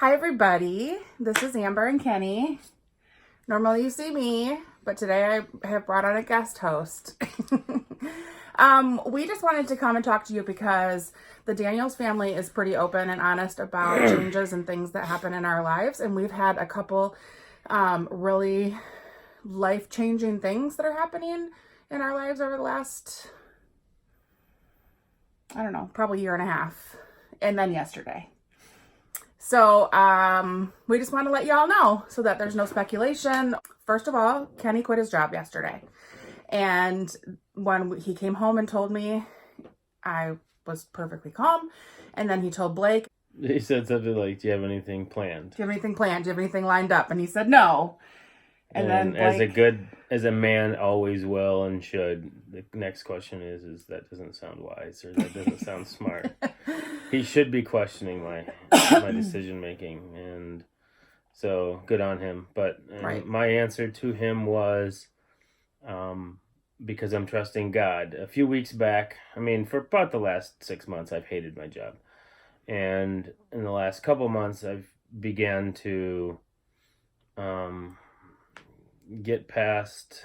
Hi everybody, this is Amber and Kenny. Normally you see me, but today I have brought on a guest host. We just wanted to come and talk to you because the Daniels family is pretty open and honest about changes and things that happen in our lives. And we've had a couple really life-changing things that are happening in our lives over the last, I don't know, probably year and a half. And then yesterday. So we just want to let y'all know so that there's no speculation. First of all, Kenny quit his job yesterday. And when he came home and told me, I was perfectly calm. And then he told Blake. He said something like, do you have anything planned? Do you have anything planned? Do you have anything lined up? And he said no. And then Blake, as a man always will and should, the next question is that doesn't sound wise or that doesn't sound smart. He should be questioning my decision making, and so good on him. But right. My answer to him was, because I'm trusting God. A few weeks back, for about the last 6 months, I've hated my job, and in the last couple months, I've began to get past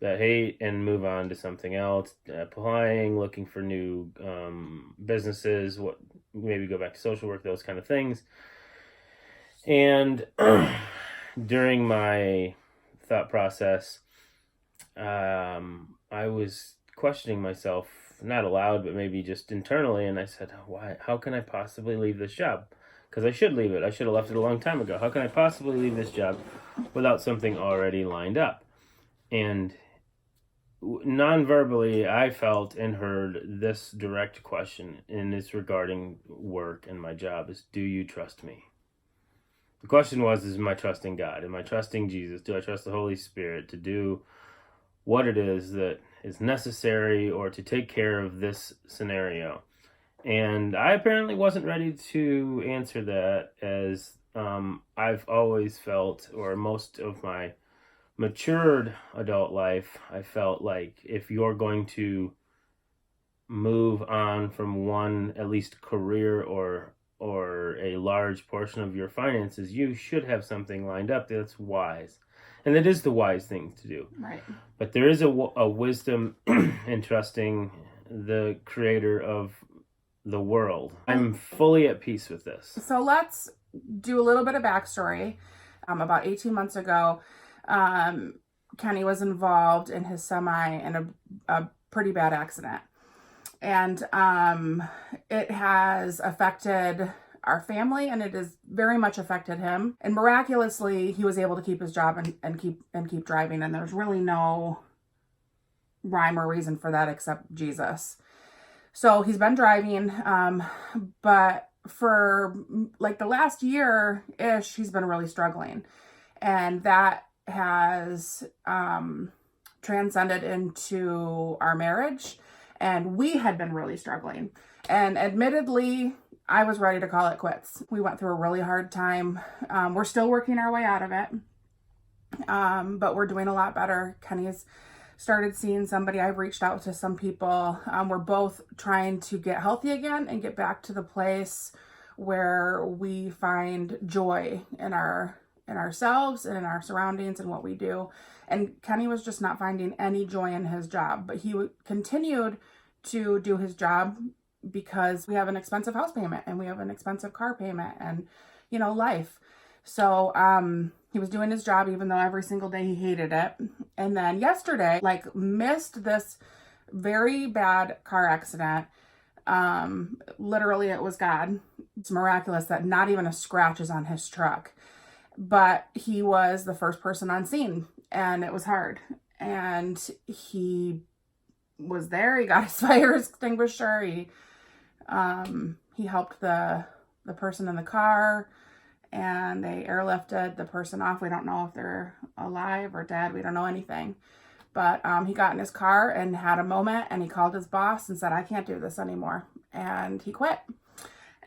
that hate and move on to something else, applying, looking for new businesses, maybe go back to social work, those kind of things. And during my thought process, I was questioning myself, not aloud, but maybe just internally, and I said, how can I possibly leave this job? Because I should leave it. I should have left it a long time ago. How can I possibly leave this job without something already lined up? And non-verbally, I felt and heard this direct question, and it's regarding work and my job, is, do you trust me? The question was, is am I trusting God? Am I trusting Jesus? Do I trust the Holy Spirit to do what it is that is necessary or to take care of this scenario? And I apparently wasn't ready to answer that, as I've always felt, or most of my matured adult life, I felt like if you're going to move on from one, at least career or a large portion of your finances, you should have something lined up that's wise. And it is the wise thing to do. Right. But there is a wisdom in trusting the creator of the world. I'm fully at peace with this. So let's do a little bit of backstory. About 18 months ago, Kenny was involved in his semi in a pretty bad accident. And it has affected our family, and it has very much affected him. And miraculously, he was able to keep his job and keep driving. And there's really no rhyme or reason for that except Jesus. So he's been driving, but for like the last year-ish, he's been really struggling. And that has transcended into our marriage. And we had been really struggling. And admittedly, I was ready to call it quits. We went through a really hard time. We're still working our way out of it. But we're doing a lot better. Kenny's started seeing somebody. I've reached out to some people. We're both trying to get healthy again and get back to the place where we find joy in ourselves and in our surroundings and what we do. And Kenny was just not finding any joy in his job, but he continued to do his job because we have an expensive house payment and we have an expensive car payment and, life. So, he was doing his job even though every single day he hated it. And then yesterday, missed this very bad car accident. Literally it was God. It's miraculous that not even a scratch is on his truck. But he was the first person on scene, and it was hard. And he was there. He got his fire extinguisher. He helped the person in the car, and they airlifted the person off. We don't know if they're alive or dead. We don't know anything. But he got in his car and had a moment, and he called his boss and said, I can't do this anymore. And he quit.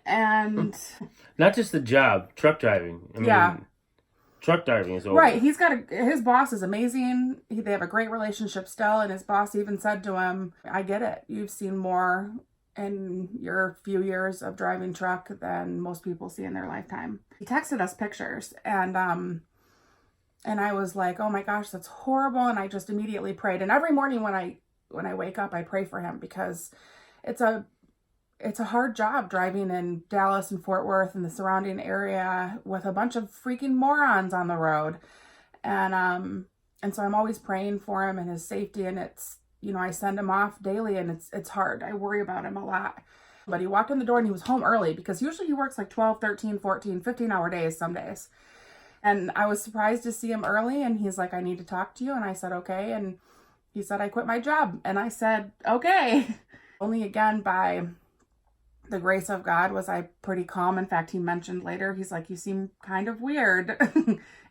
And not just the job, truck driving. Truck driving is over. Right. His boss is amazing. They have a great relationship still. And his boss even said to him, I get it. You've seen more in your few years of driving truck than most people see in their lifetime. He texted us pictures, and I was like, oh my gosh, that's horrible. And I just immediately prayed. And every morning when I wake up, I pray for him, because it's a hard job driving in Dallas and Fort Worth and the surrounding area with a bunch of freaking morons on the road. And so I'm always praying for him and his safety. And it's, I send him off daily, and it's hard. I worry about him a lot. But he walked in the door and he was home early, because usually he works like 12, 13, 14, 15-hour days some days. And I was surprised to see him early, and he's like, I need to talk to you. And I said, okay. And he said, I quit my job. And I said, okay. Only again by the grace of God was I pretty calm. In fact, he mentioned later, he's like, you seem kind of weird.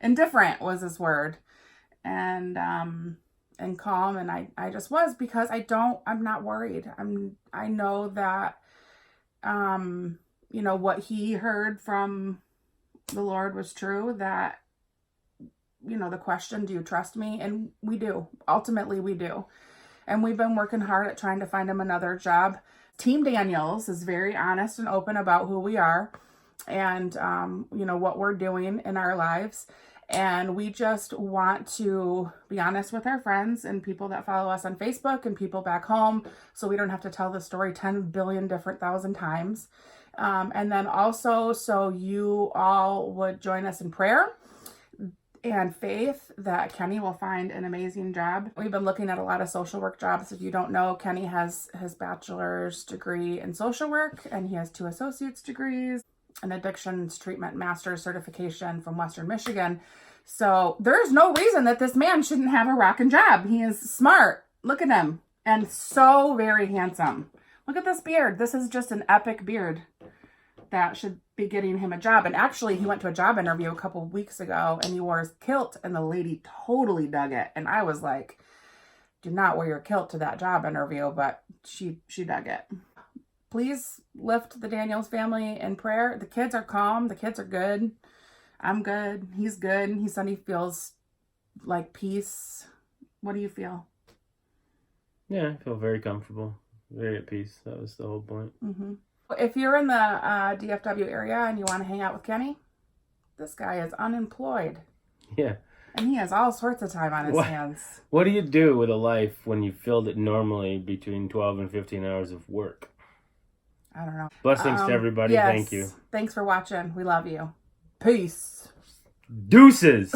Indifferent was his word. And calm. And I just was, because I'm not worried. I know that, what he heard from the Lord was true, that, the question, do you trust me? And we do. Ultimately, we do. And we've been working hard at trying to find him another job. Team Daniels is very honest and open about who we are and, what we're doing in our lives. And we just want to be honest with our friends and people that follow us on Facebook and people back home, so we don't have to tell the story 10 billion different thousand times. And then also, so you all would join us in prayer and faith that Kenny will find an amazing job. We've been looking at a lot of social work jobs. If you don't know, Kenny has his bachelor's degree in social work, and he has 2 associate's degrees, an addictions treatment master's certification from Western Michigan. So there's no reason that this man shouldn't have a rockin' job. He is smart. Look at him. And so very handsome. Look at this beard. This is just an epic beard that should be getting him a job. And actually, he went to a job interview a couple of weeks ago, and he wore his kilt, and the lady totally dug it. And I was like, do not wear your kilt to that job interview, but she dug it. Please lift the Daniels family in prayer. The kids are calm. The kids are good. I'm good. He's good. He said he feels like peace. What do you feel? Yeah, I feel very comfortable, very at peace. That was the whole point. Mm-hmm. If you're in the DFW area and you want to hang out with Kenny, this guy is unemployed. Yeah. And he has all sorts of time on his hands. What do you do with a life when you filled it normally between 12 and 15 hours of work? I don't know. Blessings to everybody. Yes. Thank you. Thanks for watching. We love you. Peace. Deuces.